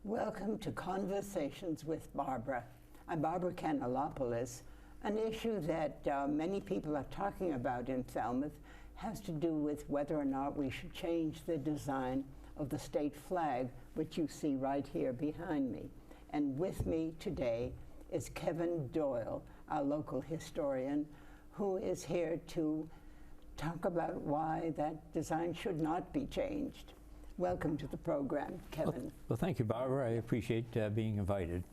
Welcome to Conversations with Barbara. I'm Barbara Kanelopoulos. An issue that many people are talking about in Falmouth has to do with whether or not we should change the design of the state flag, which you see right here behind me. And with me today is Kevin Doyle, our local historian, who is here to talk about why that design should not be changed. Welcome to the program, Kevin. Well, thank you, Barbara. I appreciate being invited.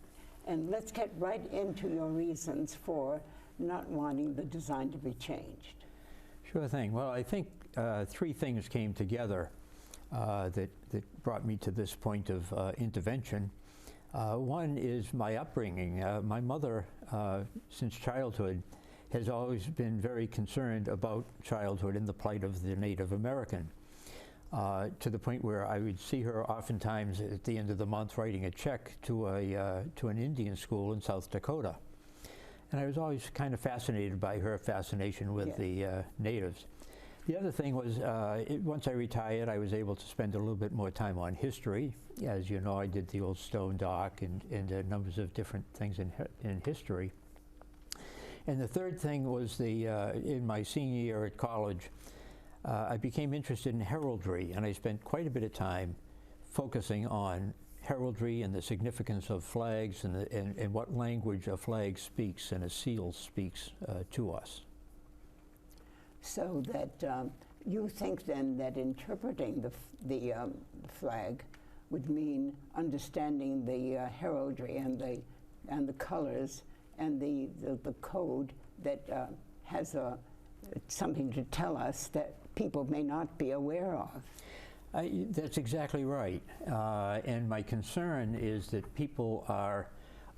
And let's get right into your reasons for not wanting the design to be changed. Sure thing. Well, I think three things came together that brought me to this point of intervention. One is my upbringing. My mother, since childhood, has always been very concerned about childhood and the plight of the Native American. To the point where I would see her oftentimes at the end of the month writing a check to an Indian school in South Dakota. And I was always kind of fascinated by her fascination with the natives. The other thing was, once I retired, I was able to spend a little bit more time on history. As you know, I did the old stone dock and numbers of different things in history. And the third thing was in my senior year at college, I became interested in heraldry, and I spent quite a bit of time focusing on heraldry and the significance of flags and what language a flag speaks and a seal speaks to us. So that you think then that interpreting the flag would mean understanding the heraldry and the colors and the code that has something to tell us that people may not be aware of. That's exactly right. And my concern is that people are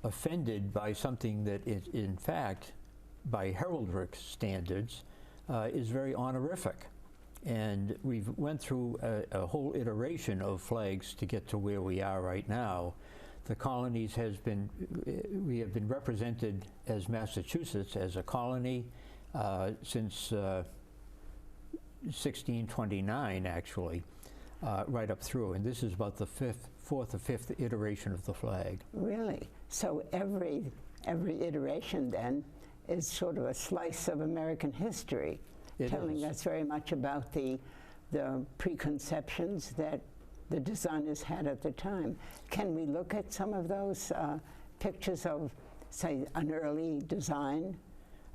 offended by something that is, in fact, by heraldic standards, is very honorific. And we've went through a whole iteration of flags to get to where we are right now. The colonies we have been represented as Massachusetts as a colony since 1629, actually, right up through. And this is about the fourth or fifth iteration of the flag. Really? So every iteration then is sort of a slice of American history, telling us very much about the preconceptions that the designers had at the time. Can we look at some of those pictures of, say, an early design?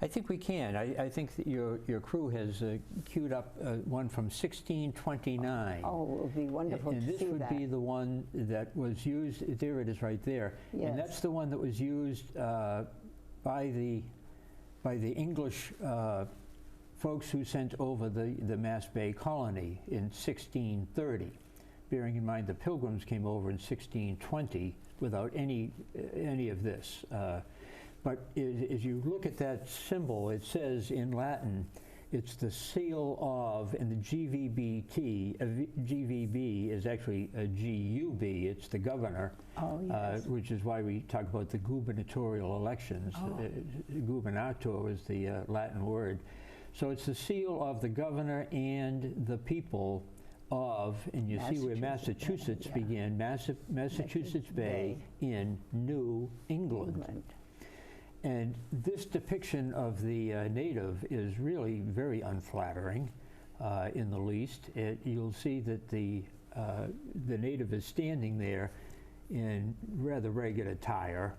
I think we can. I think that your crew has queued up one from 1629. Oh, it would be wonderful to see that. And this would be the one that was used, there it is right there. Yes. And that's the one that was used by the English folks who sent over the Mass Bay colony in 1630. Bearing in mind the Pilgrims came over in 1620 without any of this. But as you look at that symbol, it says in Latin, it's the seal of, and the GVB is actually a GUB, it's the governor, which is why we talk about the gubernatorial elections. Gubernator is the Latin word. So it's the seal of the governor and the people of, and you see where Massachusetts began, Massachusetts Bay in New England. And this depiction of the native is really very unflattering, in the least. You'll see that the native is standing there in rather ragged attire,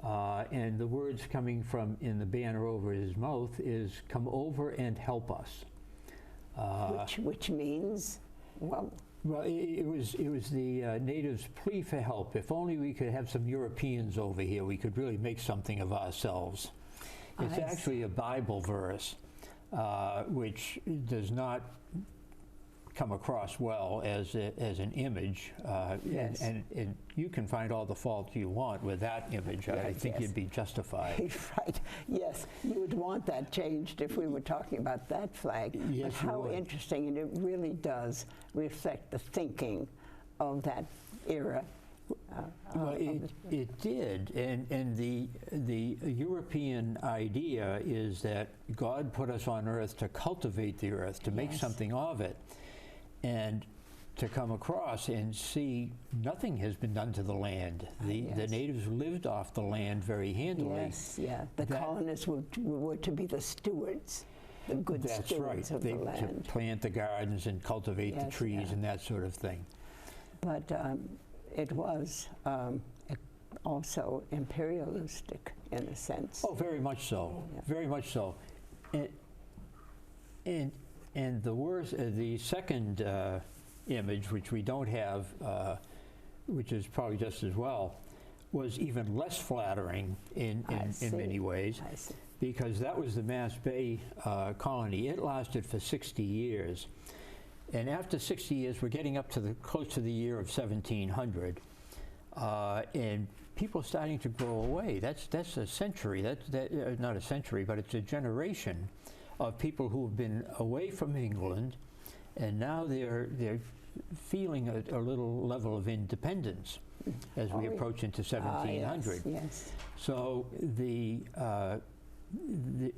and the words coming from in the banner over his mouth is "Come over and help us," which means, well, it was the natives' plea for help. If only we could have some Europeans over here, we could really make something of ourselves. It's actually a Bible verse, which does not come across well as an image. Yes. And you can find all the fault you want with that image. Yes, I think you'd be justified. Right. Yes, you would want that changed if we were talking about that flag. Yes, but how interesting, and it really does reflect the thinking of that era. Well, it did, and the European idea is that God put us on earth to cultivate the earth, to make something of it. And to come across and see nothing has been done to the land. The natives lived off the land very handily. Yes, yeah. The colonists were to be the stewards, the good stewards of the land. To plant the gardens and cultivate the trees and that sort of thing. But it was also imperialistic in a sense. Oh, very much so. Yeah. Very much so. And the second image, which we don't have, which is probably just as well, was even less flattering in many ways, because that was the Mass Bay colony. It lasted for 60 years. And after 60 years, we're getting up to close to the year of 1700, and people are starting to go away. That's a century. Not a century, but it's a generation of people who have been away from England, and now they're feeling a little level of independence as we approach into 1700. Yes. So the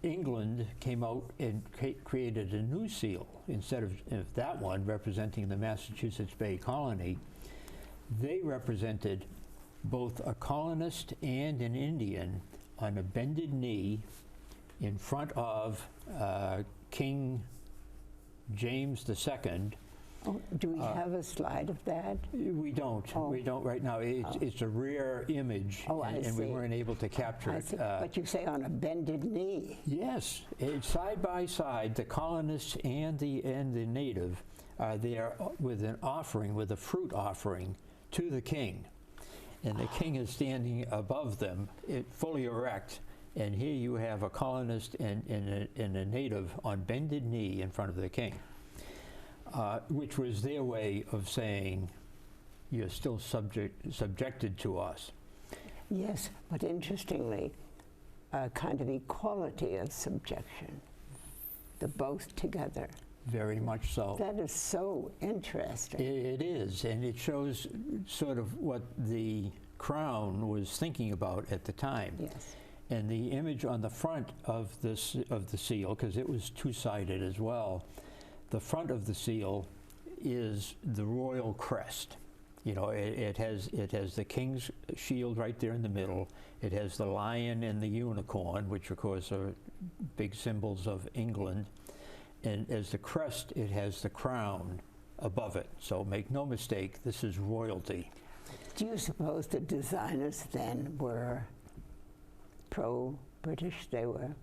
England came out and created a new seal instead of that one representing the Massachusetts Bay Colony. They represented both a colonist and an Indian on a bended knee in front of King James II. Oh, do we have a slide of that? We don't. We don't right now. It's a rare image, and we weren't able to capture it. But you say on a bended knee. Yes, it's side by side. The colonists and the native are there with an offering, with a fruit offering to the king, and the king is standing above them, fully erect. And here you have a colonist and a native on bended knee in front of the king. Which was their way of saying, you're still subjected to us. Yes, but interestingly, a kind of equality of subjection, the both together. Very much so. That is so interesting. It is, and it shows sort of what the Crown was thinking about at the time. Yes. And the image on the front of the seal, because it was two-sided as well, the front of the seal is the royal crest. You know, it has the king's shield right there in the middle. It has the lion and the unicorn, which of course are big symbols of England. And as the crest, it has the crown above it. So make no mistake, this is royalty. Do you suppose the designers then were pro-British? They were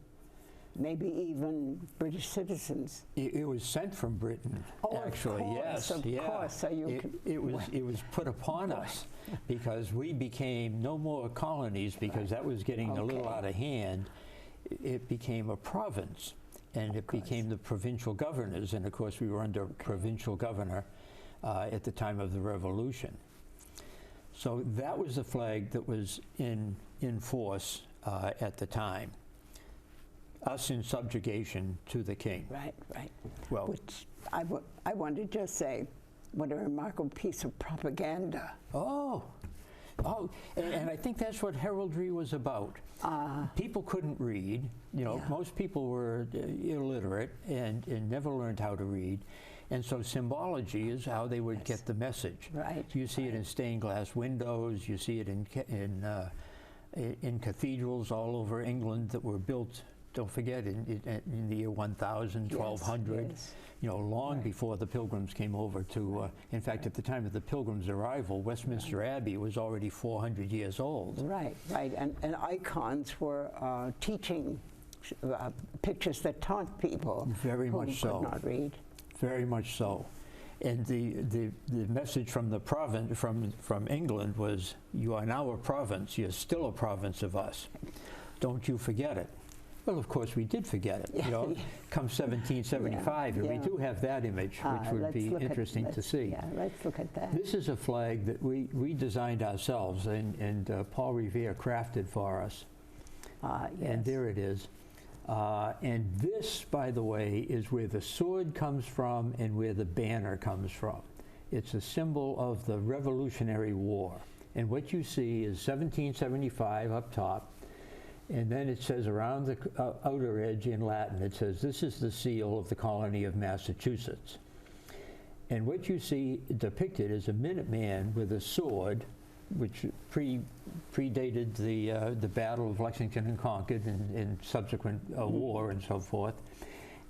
maybe even British citizens. It was sent from Britain, actually. Of course. So it was put upon us because we became no more colonies because that was getting a little out of hand. It became a province, and it became the provincial governors. And of course, we were under provincial governor at the time of the Revolution. So that was the flag that was in force at the time. Us in subjugation to the king. Right, right. Well, which I want to just say, what a remarkable piece of propaganda. And I think that's what heraldry was about. People couldn't read. You know, most people were illiterate and never learned how to read. And so symbology is how they would get the message. Right. You see it in stained glass windows. You see it in cathedrals all over England that were built, don't forget, in the year 1000, 1200, you know, long before the Pilgrims came over to, in fact, at the time of the Pilgrims' arrival, Westminster Abbey was already 400 years old. Right, right, and icons were teaching pictures that taught people Very much so. Could not read. Very much so. And the message from the province, from England was, you are now a province, you're still a province of us. Don't you forget it. Well, of course, we did forget it. You know, come 1775, and we do have that image, which would be interesting to see. Yeah, let's look at that. This is a flag that we designed ourselves, and Paul Revere crafted for us. And there it is. And this, by the way, is where the sword comes from and where the banner comes from. It's a symbol of the Revolutionary War. And what you see is 1775 up top. And then it says around the outer edge in Latin, it says, this is the seal of the colony of Massachusetts. And what you see depicted is a Minuteman with a sword, which predated the Battle of Lexington and Concord and subsequent war and so forth.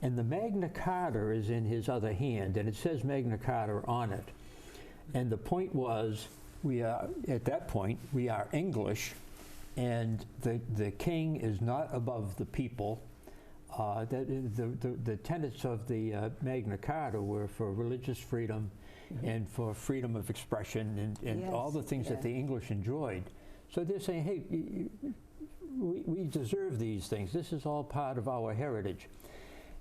And the Magna Carta is in his other hand, and it says Magna Carta on it. And the point was, we are, at that point, we are English, and the king is not above the people. The tenets of the Magna Carta were for religious freedom and for freedom of expression and Yes, all the things that the English enjoyed. So they're saying, hey, we deserve these things. This is all part of our heritage.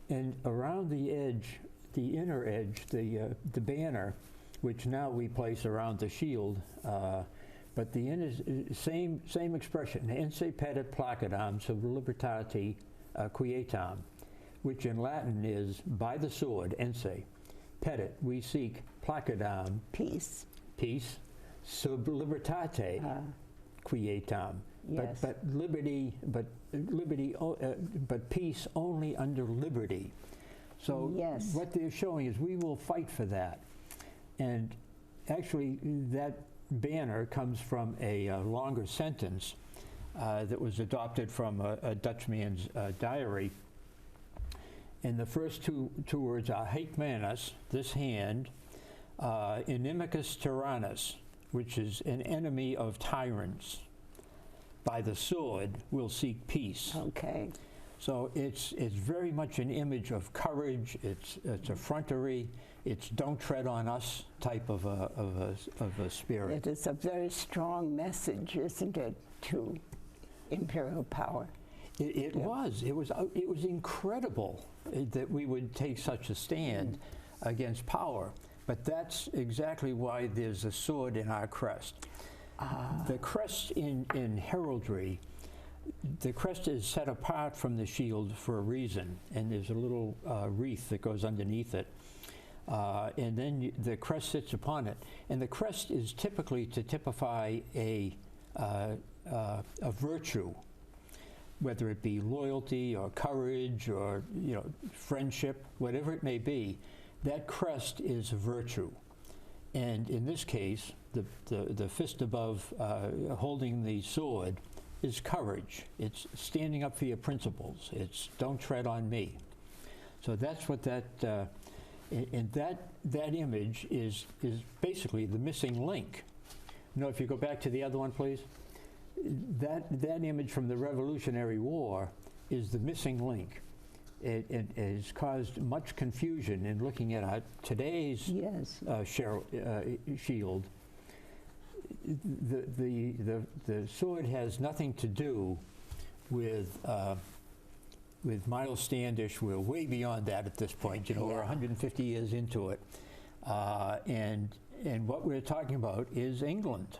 And around the edge, the inner edge, the banner, which now we place around the shield, but the inner, same expression, Ense petit placedam sub libertate quietam, which in Latin is by the sword, ense, petit, we seek, placedam, Peace. peace, sub libertate quietam. Yes. But peace only under liberty. So Yes. what they're showing is we will fight for that. And actually, that banner comes from a longer sentence that was adopted from a Dutchman's diary. And the first two words are haec manus, this hand, inimicus tyrannus, which is an enemy of tyrants. By the sword, we'll seek peace. Okay. So it's very much an image of courage. It's effrontery. It's don't tread on us type of a spirit. It is a very strong message, isn't it, to imperial power? It was incredible that we would take such a stand against power. But that's exactly why there's a sword in our crest. The crest in heraldry, the crest is set apart from the shield for a reason, and there's a little wreath that goes underneath it. And then the crest sits upon it. And the crest is typically to typify a virtue, whether it be loyalty or courage or friendship, whatever it may be. That crest is a virtue. And in this case, the fist above holding the sword is courage. It's standing up for your principles. It's don't tread on me. So that's what that, and that image is basically the missing link. If you go back to the other one, please. That image from the Revolutionary War is the missing link. It has caused much confusion in looking at today's shield. The sword has nothing to do with Miles Standish. We're way beyond that at this point. We're 150 years into it, and what we're talking about is England.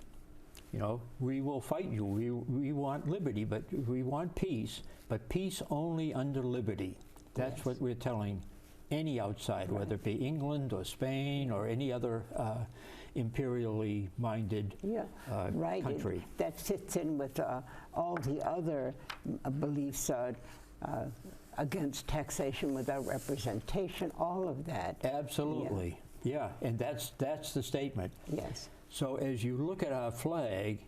We will fight you. We want liberty, but we want peace. But peace only under liberty. That's what we're telling any outsider, whether it be England or Spain or any other imperially minded country. That fits in with all the other beliefs against taxation without representation, all of that. Absolutely, yeah. And that's the statement. Yes. So as you look at our flag,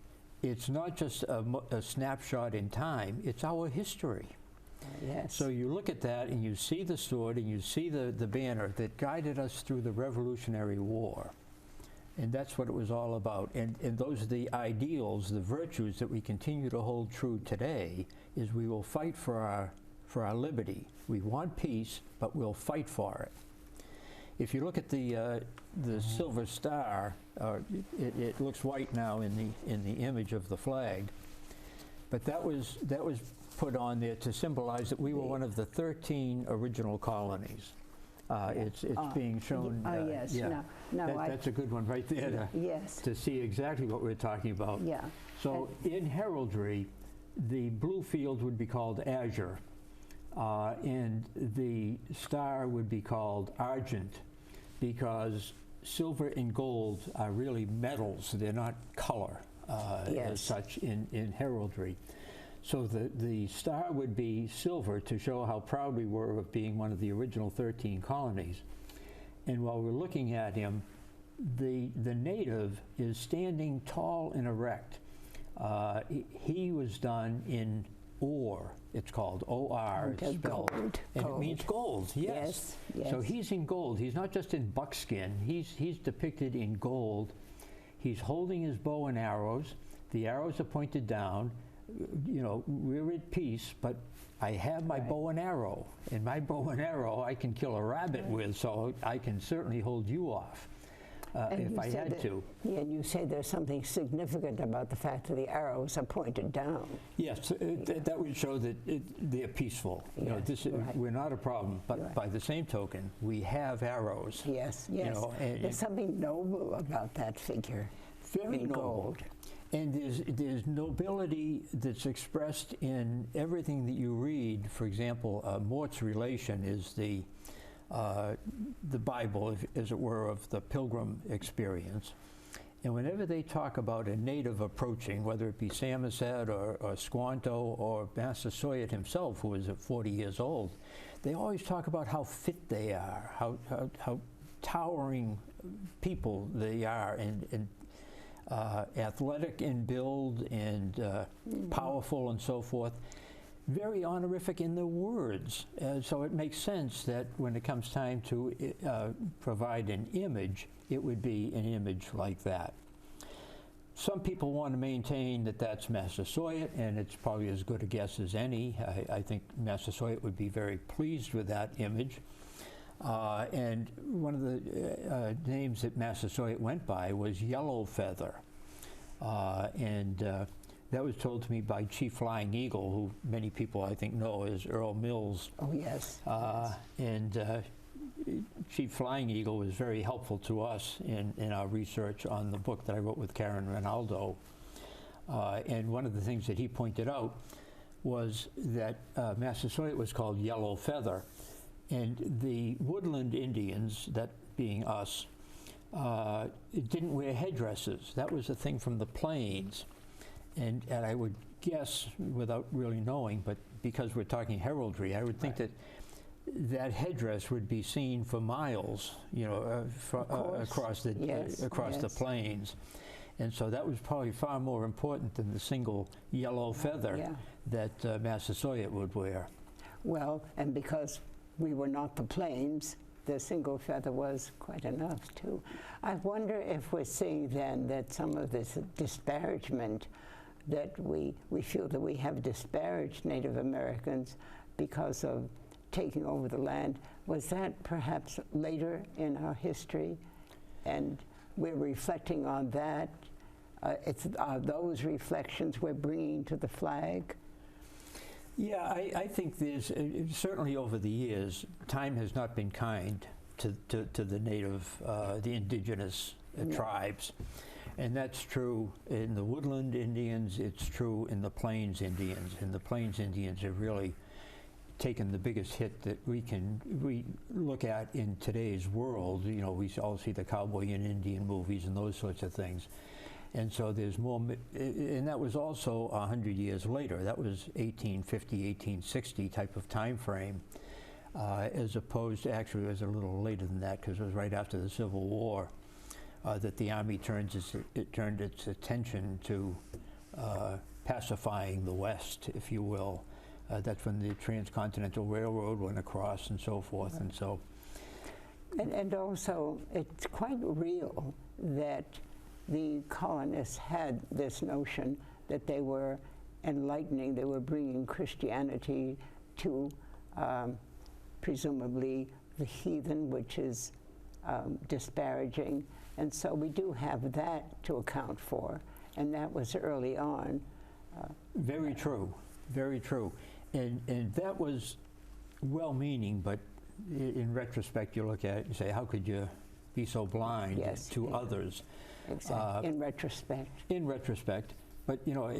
it's not just a snapshot in time, it's our history. Yes. So you look at that and you see the sword and you see the banner that guided us through the Revolutionary War. And that's what it was all about. And those are the ideals, the virtues that we continue to hold true today, is we will fight for our liberty. We want peace, but we'll fight for it. If you look at the silver star, it looks white now in the image of the flag, but that was put on there to symbolize that we were one of the 13 original colonies. It's being shown. Yes. Yeah. That's a good one right there to see exactly what we're talking about. Yeah. So in heraldry, the blue field would be called azure, and the star would be called argent, because silver and gold are really metals. They're not color as such in heraldry. So the star would be silver to show how proud we were of being one of the original 13 colonies. And while we're looking at him, the native is standing tall and erect. He was done in ore. It's called O-R. It's spelled. Gold. And Gold. it means gold, yes. Yes. So he's in gold. He's not just in buckskin. He's depicted in gold. He's holding his bow and arrows. The arrows are pointed down. You know, we're at peace, but I have my bow and arrow. And my bow and arrow I can kill a rabbit with, so I can certainly hold you off if I had to. Yeah, and you say there's something significant about the fact that the arrows are pointed down. Yes, that would show that they're peaceful. You know, we're not a problem, but by the same token, we have arrows. Yes, yes. You know, there's something noble about that figure. Very noble. Gold. And there's nobility that's expressed in everything that you read. For example, Mort's relation is the Bible, as it were, of the pilgrim experience. And whenever they talk about a native approaching, whether it be Samoset or Squanto or Massasoit himself, who is at 40 years old, they always talk about how fit they are, how towering people they are, and athletic in build and powerful and so forth. Very honorific in their words. So it makes sense that when it comes time to provide an image, it would be an image like that. Some people want to maintain that that's Massasoit, and it's probably as good a guess as any. I think Massasoit would be very pleased with that image. And one of the names that Massasoit went by was Yellow Feather. That was told to me by Chief Flying Eagle, who many people I think know as Earl Mills. Oh, yes. Chief Flying Eagle was very helpful to us in our research on the book that I wrote with Karen Ronaldo. And one of the things that he pointed out was that Massasoit was called Yellow Feather. And the woodland Indians, that being us, didn't wear headdresses. That was a thing from the plains. And I would guess, without really knowing, but because we're talking heraldry, I would think that that headdress would be seen for miles, you know, across the plains. And so that was probably far more important than the single yellow feather that Massasoit would wear. Well, and because we were not the plains, the single feather was quite enough, too. I wonder if we're seeing then that some of this disparagement, that we feel that we have disparaged Native Americans because of taking over the land, was that perhaps later in our history? And we're reflecting on that. It's those reflections we're bringing to the flag. Yeah, I think there's certainly over the years, time has not been kind to the native, the indigenous tribes. And that's true in the woodland Indians, it's true in the plains Indians. And the plains Indians have really taken the biggest hit that we look at in today's world. You know, we all see the cowboy and Indian movies and those sorts of things. And so there's more, and that was also 100 years later. That was 1850, 1860 type of time frame, as opposed to, actually it was a little later than that, because it was right after the Civil War that the Army turned its attention to pacifying the West, if you will. That's when the Transcontinental Railroad went across and so forth. Right. And so. And also, it's quite real that the colonists had this notion that they were enlightening, they were bringing Christianity to presumably the heathen, which is disparaging. And so we do have that to account for, and that was early on. Very true, very true. And that was well-meaning, but in retrospect you look at it and say, how could you be so blind to others? Exactly. In retrospect. In retrospect. But, you know,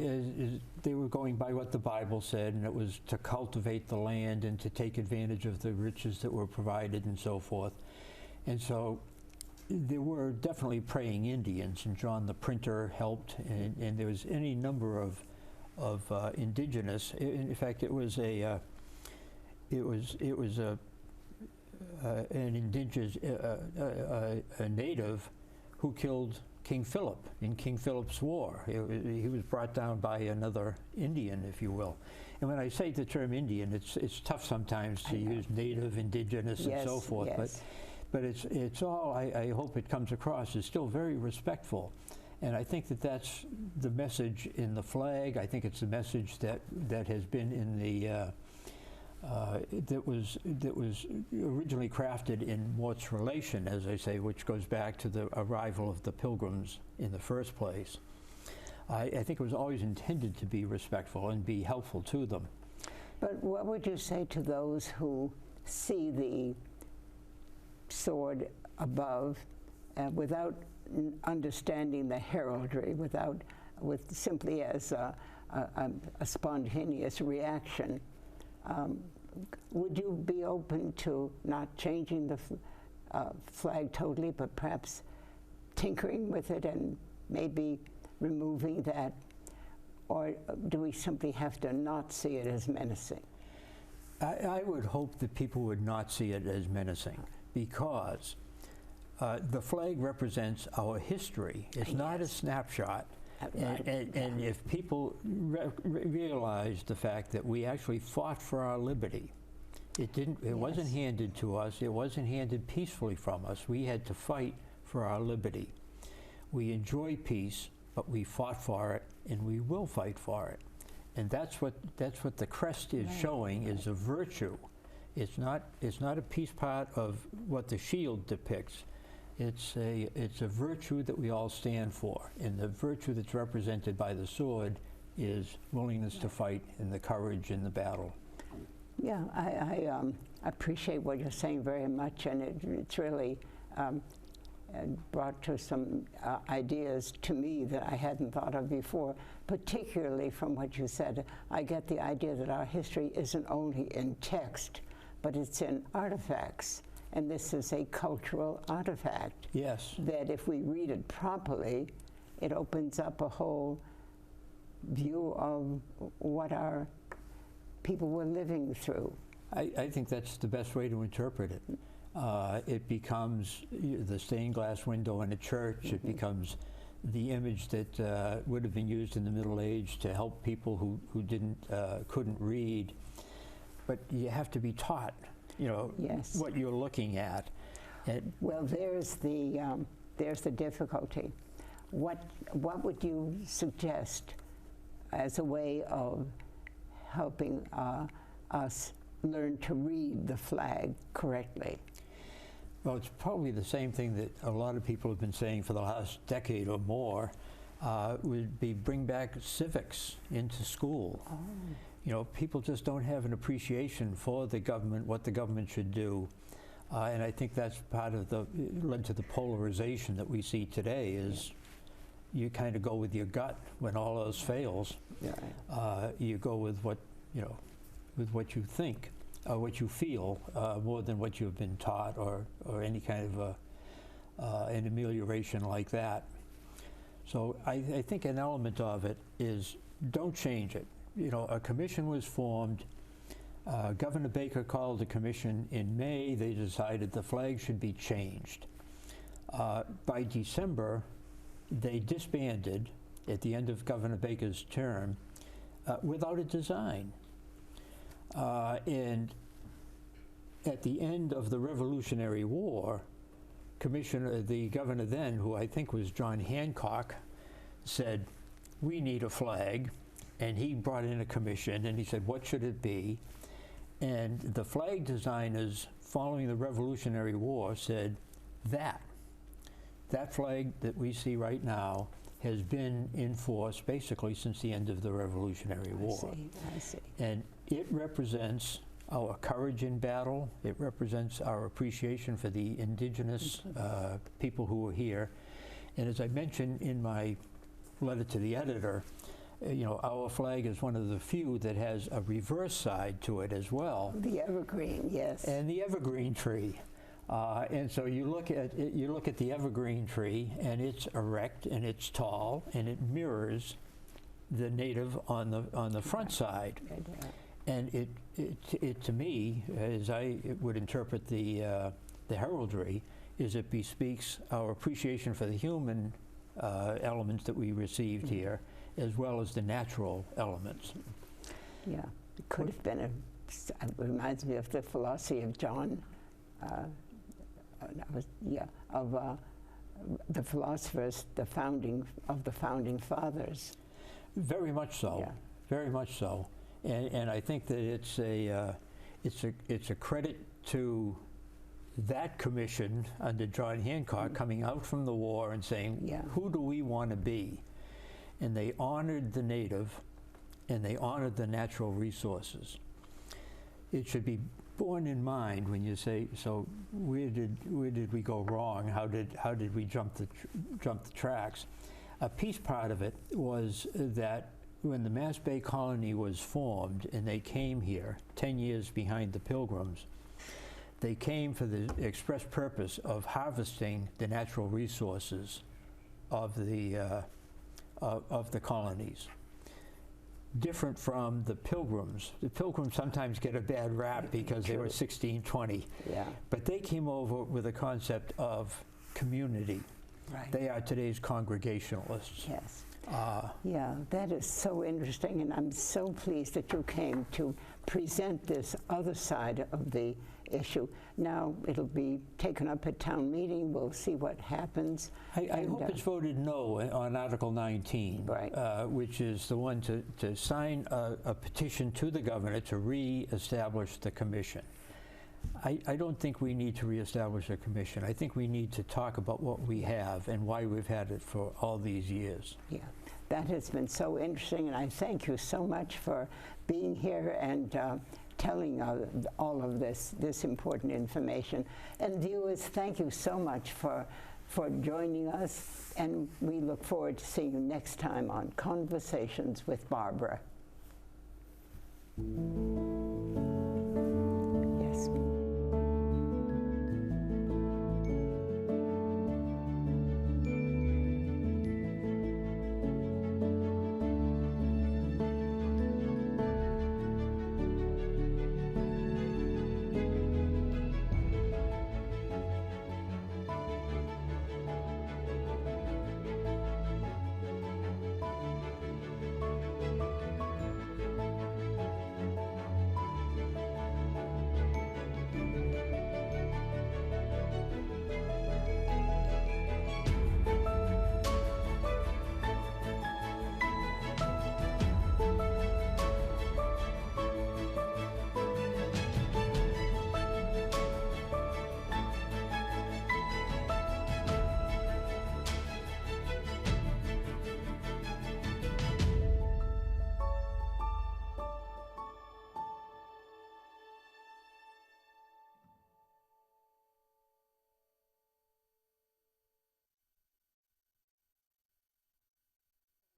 they were going by what the Bible said, and it was to cultivate the land and to take advantage of the riches that were provided and so forth. And so there were definitely praying Indians, and John the Printer helped, and there was any number of indigenous. In fact, it was a an indigenous, a native who killed King Philip in King Philip's War. He was brought down by another Indian, if you will. And when I say the term Indian, it's tough sometimes to use native, indigenous, and so forth. Yes. But it's all, I hope it comes across, is still very respectful. And I think that that's the message in the flag. I think it's the message that has been in the, that was originally crafted in Mort's relation, as I say, which goes back to the arrival of the Pilgrims in the first place. I think it was always intended to be respectful and be helpful to them. But what would you say to those who see the sword above without understanding the heraldry, with simply as a spontaneous reaction? Would you be open to not changing the flag totally, but perhaps tinkering with it and maybe removing that? Or do we simply have to not see it as menacing? I would hope that people would not see it as menacing, because the flag represents our history. It's not a snapshot. And if people realize the fact that we actually fought for our liberty, it wasn't handed to us, it wasn't handed peacefully from us. We had to fight for our liberty. We enjoy peace, but we fought for it, and we will fight for it. And that's what the crest is showing, is a virtue. It's not a piece part of what the shield depicts. It's a virtue that we all stand for, and the virtue that's represented by the sword is willingness to fight and the courage in the battle. Yeah, I appreciate what you're saying very much, and it's really brought to some ideas to me that I hadn't thought of before, particularly from what you said. I get the idea that our history isn't only in text, but it's in artifacts. And this is a cultural artifact. Yes. That if we read it properly, it opens up a whole view of what our people were living through. I think that's the best way to interpret it. It becomes the stained glass window in a church. It becomes the image that would have been used in the Middle Age to help people who couldn't read. But you have to be taught, what you're looking at. Well, there's the difficulty. What would you suggest as a way of helping us learn to read the flag correctly? Well, it's probably the same thing that a lot of people have been saying for the last decade or more, would be bring back civics into school. Oh. People just don't have an appreciation for the government, what the government should do. And I think that's part of led to the polarization that we see today, is you kind of go with your gut when all else fails. Yeah. You go with what you think, what you feel, more than what you've been taught, or any kind of an amelioration like that. So I think an element of it is, don't change it. A commission was formed. Governor Baker called the commission in May. They decided the flag should be changed. By December, they disbanded at the end of Governor Baker's term without a design. And at the end of the Revolutionary War, the governor then, who I think was John Hancock, said, "We need a flag." And he brought in a commission, and he said, "What should it be?" And the flag designers, following the Revolutionary War, said, that flag that we see right now has been in force basically since the end of the Revolutionary War. I see. And it represents our courage in battle. It represents our appreciation for the indigenous people who were here. And as I mentioned in my letter to the editor, our flag is one of the few that has a reverse side to it as well. The evergreen, yes. And the evergreen tree. And so you look at the evergreen tree, and it's erect and it's tall, and it mirrors the native on the front side. And it to me, as I would interpret the heraldry, is it bespeaks our appreciation for the human elements that we received here, as well as the natural elements. Yeah, it could have been it reminds me of the philosophy of John, the philosophers, the founding fathers. Very much so. Yeah. Very much so. And I think that it's a credit to that commission under John Hancock coming out from the war and saying, who do we want to be? And they honored the native, and they honored the natural resources. It should be borne in mind when you say, so where did we go wrong? How did we jump the tracks? A piece part of it was that when the Mass Bay Colony was formed and they came here 10 years behind the Pilgrims, they came for the express purpose of harvesting the natural resources of the colonies. Different from the Pilgrims. The Pilgrims sometimes get a bad rap because they were 1620. Yeah. But they came over with a concept of community. Right. They are today's Congregationalists. Yes. Yeah, that is so interesting, and I'm so pleased that you came to present this other side of the issue. Now it'll be taken up at town meeting. We'll see what happens. I hope it's voted no on Article 19, right. Which is the one to sign a petition to the governor to re-establish the commission. I don't think we need to reestablish a commission. I think we need to talk about what we have and why we've had it for all these years. Yeah, that has been so interesting, and I thank you so much for being here and telling all of this important information. And viewers, thank you so much for joining us, and we look forward to seeing you next time on Conversations with Barbara.